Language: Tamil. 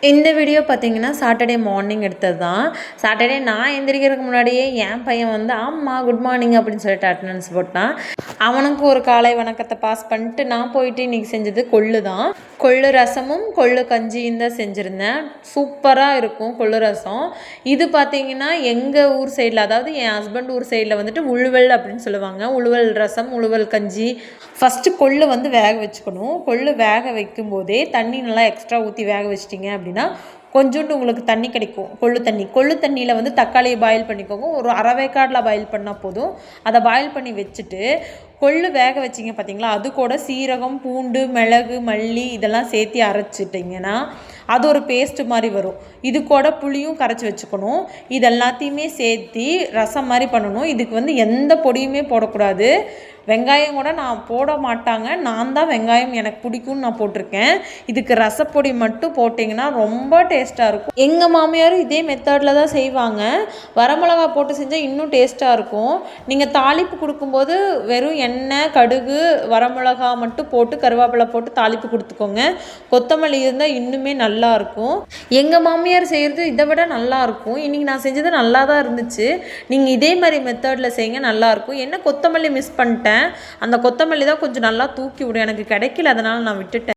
இந்த வீடியோ பார்த்தீங்கன்னா சாட்டர்டே மார்னிங் எடுத்தது தான். சாட்டர்டே நான் எந்திரிக்கிறதுக்கு முன்னாடியே என் பையன் வந்து ஆம்மா குட் மார்னிங் அப்படின்னு சொல்லிட்டு அட்டண்டன்ஸ் போட்டான். அவனுக்கு ஒரு காலை வணக்கத்தை பாஸ் பண்ணிட்டு நான் போயிட்டு இன்றைக்கி செஞ்சது கொள்ளு தான். கொள்ளு ரசமும் கொள்ளு கஞ்சியும் தான் செஞ்சுருந்தேன். சூப்பராக இருக்கும் கொள்ளு ரசம். இது பார்த்தீங்கன்னா எங்கள் ஊர் சைடில், அதாவது என் ஹஸ்பண்ட் ஊர் சைடில் வந்துட்டு உழுவல் அப்படின்னு சொல்லுவாங்க. உழுவல் ரசம், உழுவல் கஞ்சி. ஃபஸ்ட்டு கொள்ளு வந்து வேக வச்சுக்கணும். கொள்ளு வேக வைக்கும்போதே தண்ணி நல்லா எக்ஸ்ட்ரா ஊற்றி வேக வச்சிட்டிங்க அப்படின்னா கொஞ்சோண்டு உங்களுக்கு தண்ணி கிடைக்கும். கொள்ளு தண்ணியில் வந்து தக்காளியை பாயில் பண்ணிக்கோங்க. ஒரு அரை வேக்காடில் பாயில் பண்ணால் போதும். அதை பாயில் பண்ணி வச்சுட்டு கொள்ளு வேக வச்சிங்க பார்த்தீங்களா, அது கூட சீரகம், பூண்டு, மிளகு, மல்லி இதெல்லாம் சேர்த்து அரைச்சிட்டிங்கன்னா அது ஒரு பேஸ்ட்டு மாதிரி வரும். இது கூட புளியும் கரைச்சி வச்சுக்கணும். இது எல்லாத்தையுமே சேர்த்து ரசம் மாதிரி பண்ணணும். இதுக்கு வந்து எந்த பொடியுமே போடக்கூடாது. வெங்காயம் கூட நான் போட மாட்டாங்க. நான் தான் வெங்காயம் எனக்கு பிடிக்கும்னு நான் போட்டிருக்கேன். இதுக்கு ரசப்பொடி மட்டும் போட்டிங்கன்னா ரொம்ப டேஸ்ட்டாக இருக்கும். எங்கள் மாமியாரும் இதே மெத்தடில் தான் செய்வாங்க. வரமிளகா போட்டு செஞ்சால் இன்னும் டேஸ்ட்டாக இருக்கும். நீங்கள் தாளிப்பு கொடுக்கும்போது வெறும் எண்ணெய், கடுகு, வரமிளகா மட்டும் போட்டு கருவேப்பிலை போட்டு தாளிப்பு கொடுத்துக்கோங்க. கொத்தமல்லி இருந்தால் இன்னுமே நல்லாயிருக்கும். எங்கள் மாமியார் செய்கிறது இதை விட நல்லாயிருக்கும். இன்றைக்கி நான் செஞ்சது நல்லா தான் இருந்துச்சு. நீங்கள் இதே மாதிரி மெத்தடில் செய்யுங்க, நல்லாயிருக்கும். என்ன கொத்தமல்லி மிஸ் பண்ணிட்டேன். அந்த கொத்தமல்லி தான் கொஞ்சம் நல்லா தூக்கி விடும். எனக்கு கிடைக்கல, அதனால் நான் விட்டுட்டேன்.